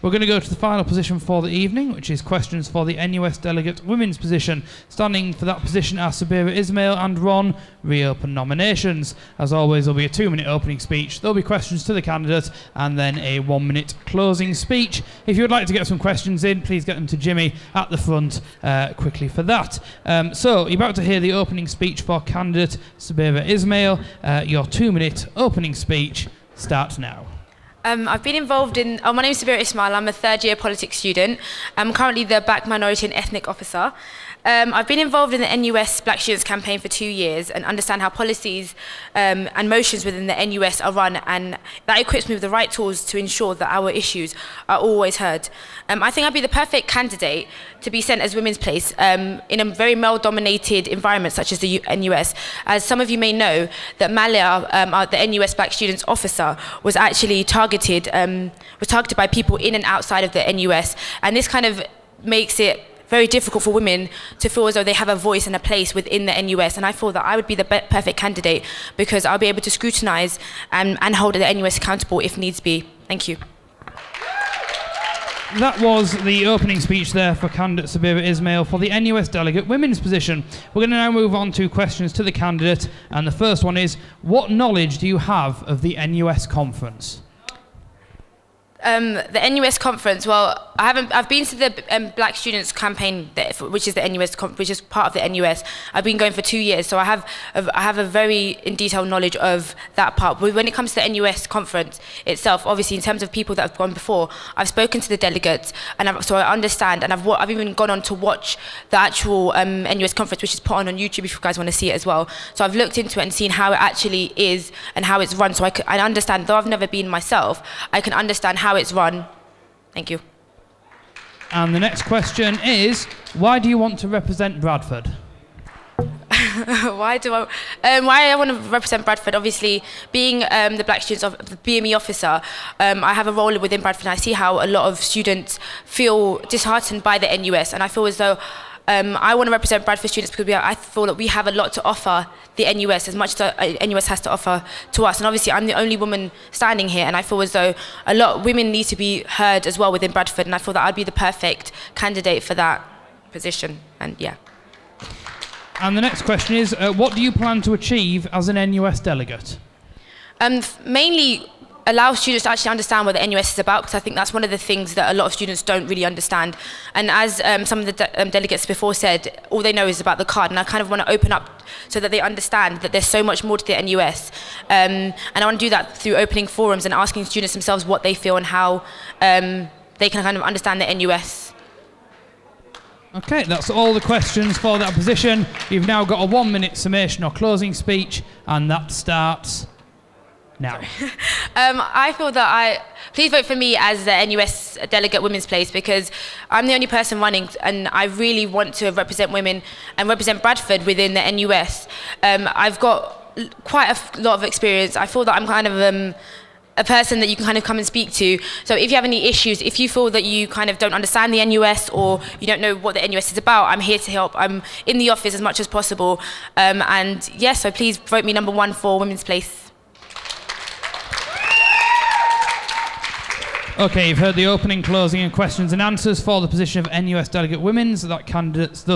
We're going to go to the final position for the evening, which is questions for the NUS Delegate Women's position. Standing for that position are Sabira Ismail and Ron. Reopen nominations. As always, there'll be a 2-minute opening speech. There'll be questions to the candidate and then a 1-minute closing speech. If you would like to get some questions in, please get them to Jimmy at the front quickly for that. So you're about to hear the opening speech for candidate Sabira Ismail. Your 2-minute opening speech starts now. I've been involved in, my name is Sabira Ismail, I'm a third-year politics student. I'm currently the Black Minority and Ethnic Officer. I've been involved in the NUS Black Students campaign for 2 years and understand how policies and motions within the NUS are run, and that equips me with the right tools to ensure that our issues are always heard. I think I'd be the perfect candidate to be sent as women's place in a very male-dominated environment such as the NUS. As some of you may know, that Malia, the NUS Black Students Officer, was actually targeted by people in and outside of the NUS, and this kind of makes it very difficult for women to feel as though they have a voice and a place within the NUS, and I feel that I would be the perfect candidate because I'll be able to scrutinise and hold the NUS accountable if needs be. Thank you. That was the opening speech there for candidate Sabira Ismail for the NUS Delegate Women's position. We're going to now move on to questions to the candidate, and the first one is, what knowledge do you have of the NUS conference? The NUS conference. Well, I've been to the Black Students campaign, which is the NUS, which is part of the NUS. I've been going for 2 years, so I have a very in detail knowledge of that part. But when it comes to the NUS conference itself, obviously in terms of people that have gone before, I've spoken to the delegates, and so I understand, and I've even gone on to watch the actual NUS conference, which is put on YouTube if you guys want to see it as well. So I've looked into it and seen how it actually is and how it's run. So I understand, though I've never been myself, I can understand how it's run. Thank you. And the next question is, why do you want to represent Bradford? Why I want to represent Bradford? Obviously, being the Black Students of the BME officer, I have a role within Bradford, and I see how a lot of students feel disheartened by the NUS, and I feel as though I want to represent Bradford students because I feel that we have a lot to offer the NUS, as much as the NUS has to offer to us. And obviously, I'm the only woman standing here, and I feel as though a lot of women need to be heard as well within Bradford, and I feel that I'd be the perfect candidate for that position. And yeah. And the next question is, what do you plan to achieve as an NUS delegate? Mainly allow students to actually understand what the NUS is about, because I think that's one of the things that a lot of students don't really understand. And as some of the delegates before said, all they know is about the card, and I kind of want to open up so that they understand that there's so much more to the NUS. And I want to do that through opening forums and asking students themselves what they feel and how they can kind of understand the NUS. Okay, that's all the questions for that position. You've now got a 1-minute summation or closing speech, and that starts now. I feel that please vote for me as the NUS Delegate Women's Place, because I'm the only person running, and I really want to represent women and represent Bradford within the NUS. I've got quite a lot of experience. I feel that I'm kind of a person that you can kind of come and speak to. So if you have any issues, if you feel that you kind of don't understand the NUS or you don't know what the NUS is about, I'm here to help. I'm in the office as much as possible. And yes, so please vote me number 1 for Women's Place. Okay, you've heard the opening, closing and questions and answers for the position of NUS Delegate Women's. Those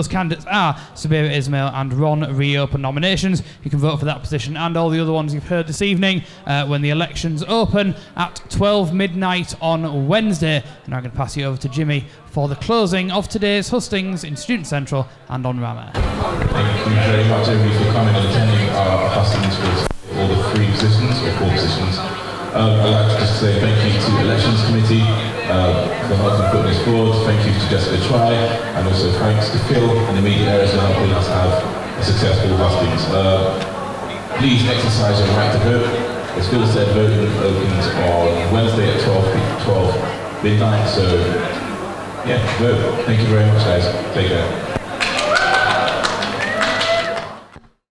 candidates are Sabira Ismail and Ron. Reopen nominations. You can vote for that position and all the other ones you've heard this evening when the elections open at 12 midnight on Wednesday. And I'm going to pass you over to Jimmy for the closing of today's hustings in Student Central and on Rama. Thank you very much, everybody, for coming and attending our hustings with all the 3 positions or 4 positions. I'd like to just say thank you to the Elections Committee for helping put this forward. Thank you to Jessica Try, and also thanks to Phil and the media areas for helping us have a successful hustings. Please exercise your right to vote. As Phil said, voting opens on Wednesday at 12 midnight, so yeah, vote. Thank you very much, guys. Take care.